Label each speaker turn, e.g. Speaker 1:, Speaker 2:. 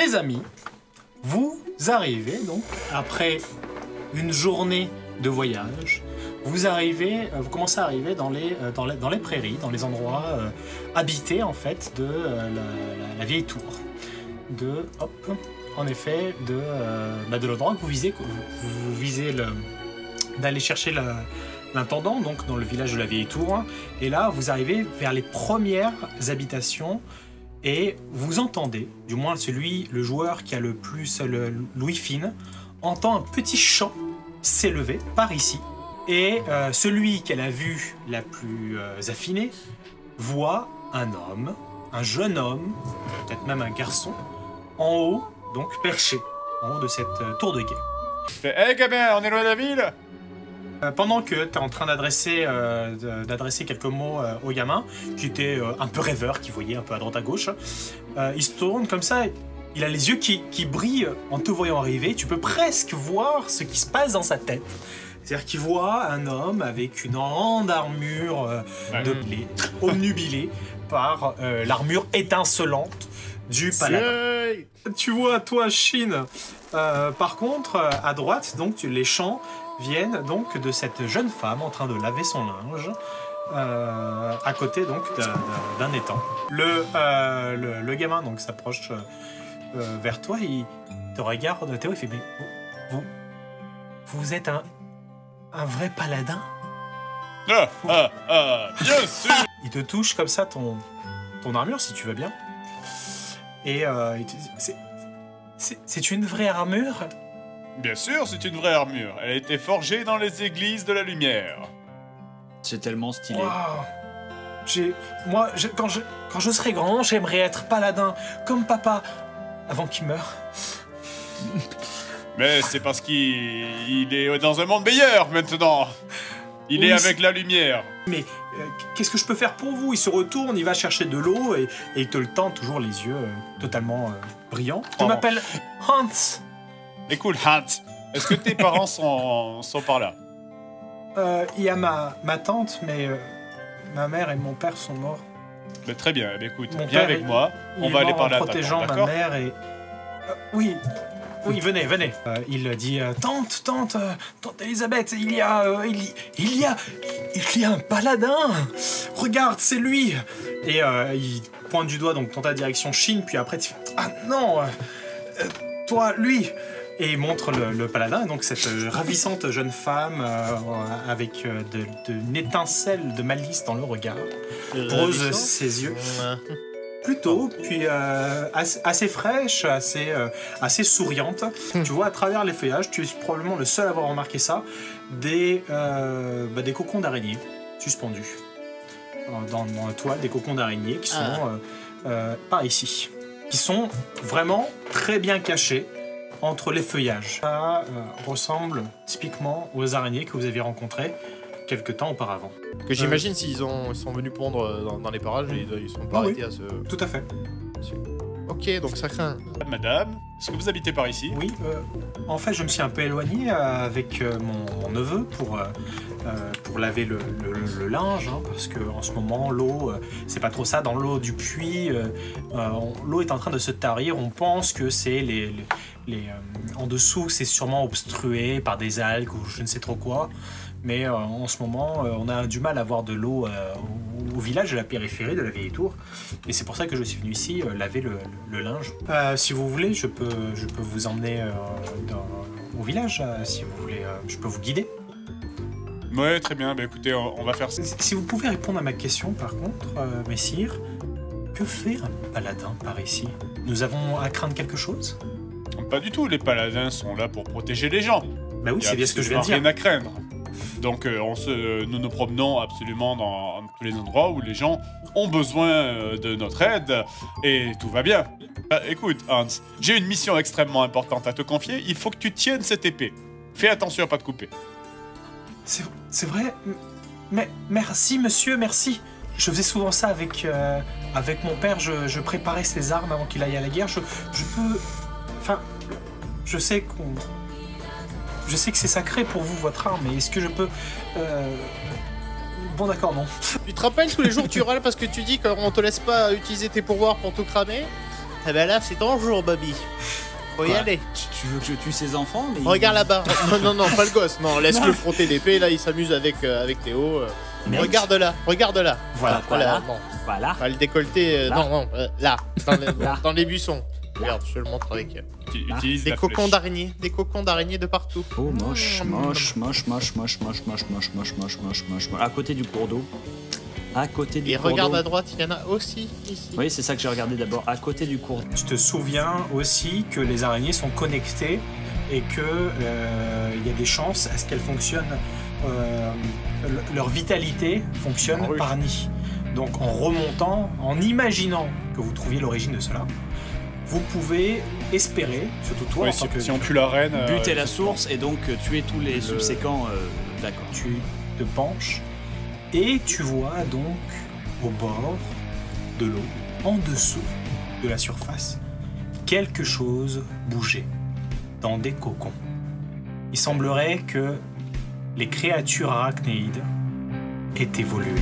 Speaker 1: les amis, vous arrivez donc, après une journée de voyage, vous commencez à arriver dans les prairies, dans les endroits habités en fait de la vieille tour. En effet, de l'endroit que vous visez, d'aller chercher l'intendant, donc dans le village de la vieille tour. Et là, vous arrivez vers les premières habitations et vous entendez, du moins le joueur qui a le plus l'ouïe fine, entend un petit chant s'élever par ici. Et celui qui a la vue la plus affinée voit un jeune homme, peut-être même un garçon, en haut, donc perché, en haut de cette tour de guet.
Speaker 2: Hé gamin, on est loin de la ville?
Speaker 1: Pendant que tu es en train d'adresser quelques mots au gamin, qui était un peu rêveur, qui voyait un peu à droite à gauche, il se tourne comme ça, il a les yeux qui brillent en te voyant arriver, tu peux presque voir ce qui se passe dans sa tête. C'est-à-dire qu'il voit un homme avec une grande armure de blé, obnubilée par l'armure étincelante du paladin. Tu vois, toi, Shin, par contre, à droite, donc les chants viennent donc de cette jeune femme en train de laver son linge, à côté donc d'un étang. Le gamin donc s'approche vers toi, il te regarde, Théo, il fait mais vous êtes un vrai paladin?
Speaker 2: Bien sûr.
Speaker 1: Il te touche comme ça ton armure, si tu veux bien. Et c'est une vraie armure?
Speaker 2: Bien sûr, c'est une vraie armure. Elle a été forgée dans les églises de la lumière.
Speaker 3: C'est tellement stylé.
Speaker 1: Wow. Quand je serai grand, j'aimerais être paladin, comme papa, avant qu'il meure.
Speaker 2: Mais c'est parce qu'il est dans un monde meilleur maintenant. Il est avec la lumière.
Speaker 1: Mais qu'est-ce que je peux faire pour vous? Il se retourne, il va chercher de l'eau et il te le tend, toujours les yeux totalement brillants. Je m'appelle Hans.
Speaker 2: Écoute, Hans, est-ce que tes parents sont par là?
Speaker 1: Il y a ma tante, mais ma mère et mon père sont morts.
Speaker 2: Mais très bien, écoute, viens avec moi, on va aller parler à ta tante,
Speaker 1: protégeant ma mère et... oui, venez. Il dit tante Elisabeth, il y a un paladin. Regarde, c'est lui. Et il pointe du doigt donc dans ta direction, Shin, puis après tu fais ah non, toi, lui. Et il montre le paladin, donc cette ravissante jeune femme avec une étincelle de malice dans le regard, pose ses yeux. Plutôt, puis assez fraîche, assez souriante. Tu vois à travers les feuillages, tu es probablement le seul à avoir remarqué ça, des cocons d'araignée suspendus dans la toile, des cocons d'araignée qui sont par ici, qui sont vraiment très bien cachés entre les feuillages. Ça ressemble typiquement aux araignées que vous aviez rencontrées quelques temps auparavant.
Speaker 4: Que j'imagine s'ils sont venus pondre dans les parages et ils sont pas arrêtés à ce...
Speaker 1: Tout à fait.
Speaker 4: Ok, donc ça craint.
Speaker 2: Madame, est-ce que vous habitez par ici?
Speaker 1: Oui, en fait je me suis un peu éloigné avec mon neveu pour laver le linge, parce que en ce moment l'eau, c'est pas trop ça, dans l'eau du puits, l'eau est en train de se tarir, on pense que c'est en dessous c'est sûrement obstrué par des algues ou je ne sais trop quoi. Mais en ce moment, on a du mal à avoir de l'eau au village de la périphérie de la vieille tour. Et c'est pour ça que je suis venu ici laver le linge. Si vous voulez, je peux vous emmener au village. Si vous voulez, je peux vous guider.
Speaker 2: Ouais, très bien. Bah, écoutez, on va faire ça.
Speaker 1: Si vous pouvez répondre à ma question, par contre, messire, que fait un paladin par ici? Nous avons à craindre quelque chose?
Speaker 2: Pas du tout. Les paladins sont là pour protéger les gens.
Speaker 1: Bah oui, c'est bien ce que je viens de dire.
Speaker 2: Rien à craindre. Donc nous nous promenons absolument dans tous les endroits où les gens ont besoin de notre aide et tout va bien. Écoute Hans, j'ai une mission extrêmement importante à te confier, il faut que tu tiennes cette épée. Fais attention à pas te couper.
Speaker 1: C'est vrai? Mais merci monsieur, merci. Je faisais souvent ça avec mon père, je préparais ses armes avant qu'il aille à la guerre. Je peux... Enfin, je sais que c'est sacré pour vous, votre arme, mais est-ce que je peux... Bon d'accord, non.
Speaker 4: Tu te rappelles tous les jours tu râles parce que tu dis qu'on te laisse pas utiliser tes pourvoirs pour tout cramer? Eh ben là, c'est ton jour, Bobby. Faut y
Speaker 3: Quoi
Speaker 4: aller.
Speaker 3: Tu veux que je tue ses enfants mais
Speaker 4: Regarde là-bas. Non, pas le gosse. Non, laisse-le frotter l'épée. Là, il s'amuse avec Théo.
Speaker 3: Mec.
Speaker 4: Regarde là.
Speaker 3: Voilà.
Speaker 4: Non.
Speaker 3: Voilà.
Speaker 4: Pas le décolleté.
Speaker 3: Là.
Speaker 4: Non, là.
Speaker 3: Là.
Speaker 4: Dans les buissons. Regarde, je te le montre avec
Speaker 2: Utilise
Speaker 4: des
Speaker 2: la
Speaker 4: cocons
Speaker 2: flèche.
Speaker 4: d'araignées. Des cocons d'araignées de partout.
Speaker 3: Oh moche. À côté du cours d'eau. À côté du
Speaker 4: Et
Speaker 3: cours d'eau.
Speaker 4: regarde à droite, il y en a aussi ici.
Speaker 3: Oui, c'est ça que j'ai regardé d'abord. À côté du cours d'eau.
Speaker 1: Tu te souviens aussi que les araignées sont connectées et que il y a des chances à ce qu'elles fonctionnent, leur vitalité fonctionne
Speaker 2: Ah oui.
Speaker 1: par nid. Donc en remontant, en imaginant que vous trouviez l'origine de cela, vous pouvez espérer, surtout toi
Speaker 2: Oui,
Speaker 1: en tant que
Speaker 2: si on tue la reine...
Speaker 3: Buter la source et donc tuer tous les subséquents. D'accord.
Speaker 1: tu te penches et tu vois donc au bord de l'eau, en dessous de la surface, quelque chose bouger dans des cocons. Il semblerait que les créatures arachnéides aient évolué.